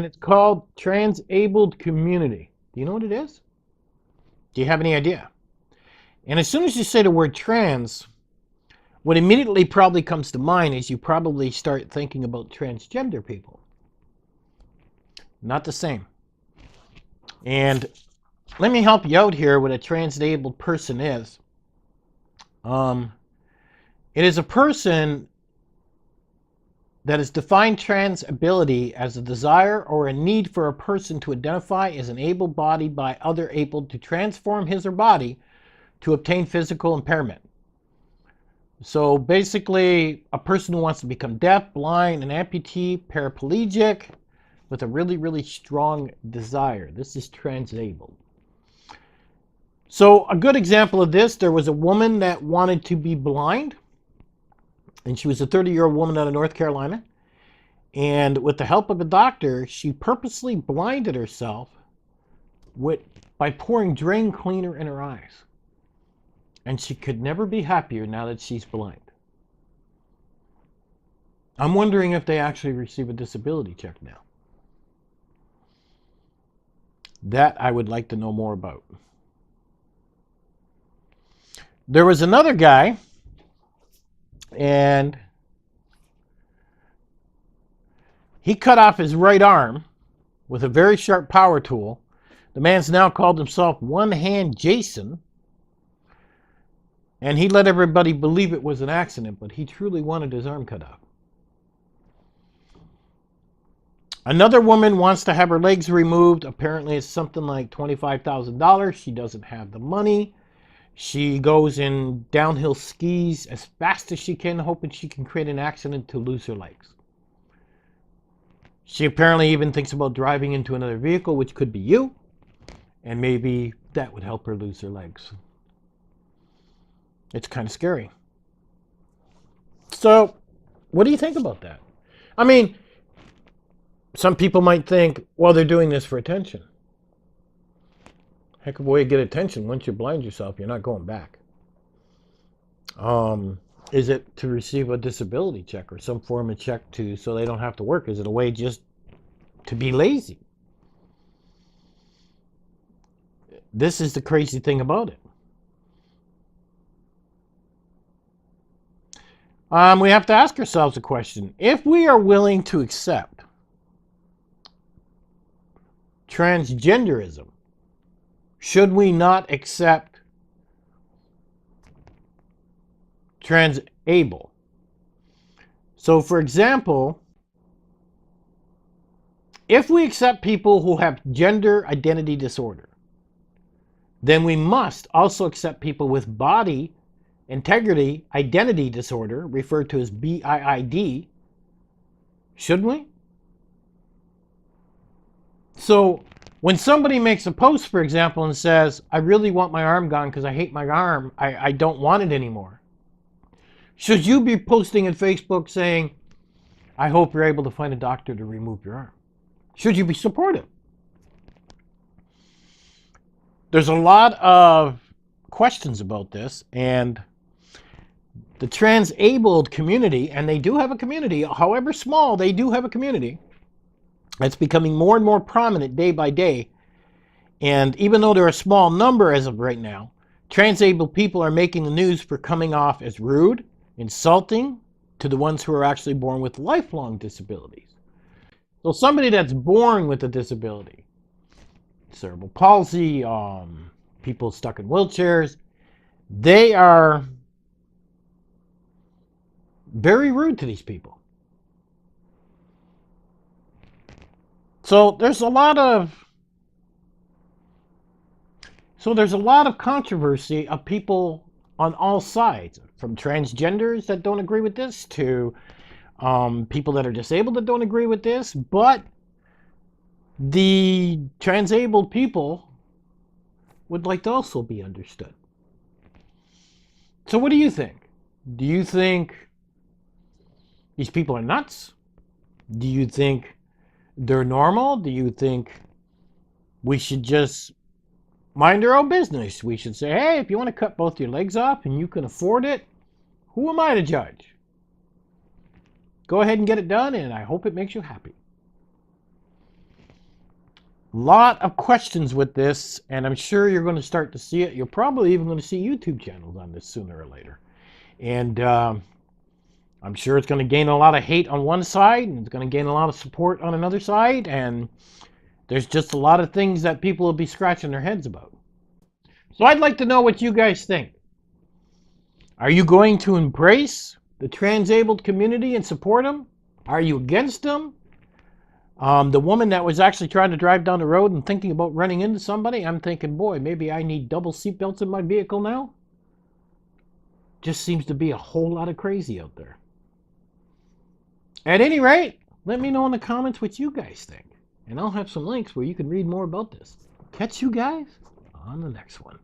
and it's called Transabled Community. Do you know what it is? Do you have any idea? And as soon as you say the word trans, what immediately probably comes to mind is you probably start thinking about transgender people. Not the same. And let me help you out here what a transabled person is. It is a person that has defined transability as a desire or a need for a person to identify as an able-bodied by other able to transform his or body to obtain physical impairment. So basically, a person who wants to become deaf, blind, an amputee, paraplegic, with a really, really strong desire. This is transabled. So a good example of this, there was a woman that wanted to be blind, and she was a 30-year-old woman out of North Carolina. And with the help of a doctor, she purposely blinded herself by pouring drain cleaner in her eyes. And she could never be happier now that she's blind. I'm wondering if they actually receive a disability check now. That I would like to know more about. There was another guy, and he cut off his right arm with a very sharp power tool. The man's now called himself One Hand Jason, and he let everybody believe it was an accident, but he truly wanted his arm cut off. Another woman wants to have her legs removed. Apparently it's something like $25,000. She doesn't have the money. She goes in downhill skis as fast as she can, hoping she can create an accident to lose her legs. She apparently even thinks about driving into another vehicle, which could be you, and maybe that would help her lose her legs. It's kind of scary. So, what do you think about that? I mean, some people might think, well, they're doing this for attention. Heck of a way to get attention. Once you blind yourself, you're not going back. Is it to receive a disability check or some form of check so they don't have to work? Is it a way just to be lazy? This is the crazy thing about it. We have to ask ourselves a question. If we are willing to accept transgenderism, should we not accept transable? So, for example, if we accept people who have gender identity disorder, then we must also accept people with body integrity identity disorder, referred to as BIID, shouldn't we? So, when somebody makes a post, for example, and says, I really want my arm gone because I hate my arm, I don't want it anymore. Should you be posting on Facebook saying, I hope you're able to find a doctor to remove your arm? Should you be supportive? There's a lot of questions about this, and the transabled community, and they do have a community, however small, they do have a community. It's becoming more and more prominent day by day. And even though they're a small number as of right now, transabled people are making the news for coming off as rude, insulting to the ones who are actually born with lifelong disabilities. So somebody that's born with a disability, cerebral palsy, people stuck in wheelchairs, they are very rude to these people. So there's a lot of controversy of people on all sides, from transgenders that don't agree with this to people that are disabled that don't agree with this, but the transabled people would like to also be understood. So what do you think? Do you think these people are nuts? Do you think they're normal? Do you think we should just mind our own business? We should say, hey, if you want to cut both your legs off and you can afford it, who am I to judge? Go ahead and get it done, and I hope it makes you happy. Lot of questions with this, and I'm sure you're going to start to see it. You're probably even going to see YouTube channels on this sooner or later. And I'm sure it's going to gain a lot of hate on one side, and it's going to gain a lot of support on another side, and there's just a lot of things that people will be scratching their heads about. So I'd like to know what you guys think. Are you going to embrace the transabled community and support them? Are you against them? The woman that was actually trying to drive down the road and thinking about running into somebody, I'm thinking, boy, maybe I need double seatbelts in my vehicle now. Just seems to be a whole lot of crazy out there. At any rate, let me know in the comments what you guys think. And I'll have some links where you can read more about this. Catch you guys on the next one.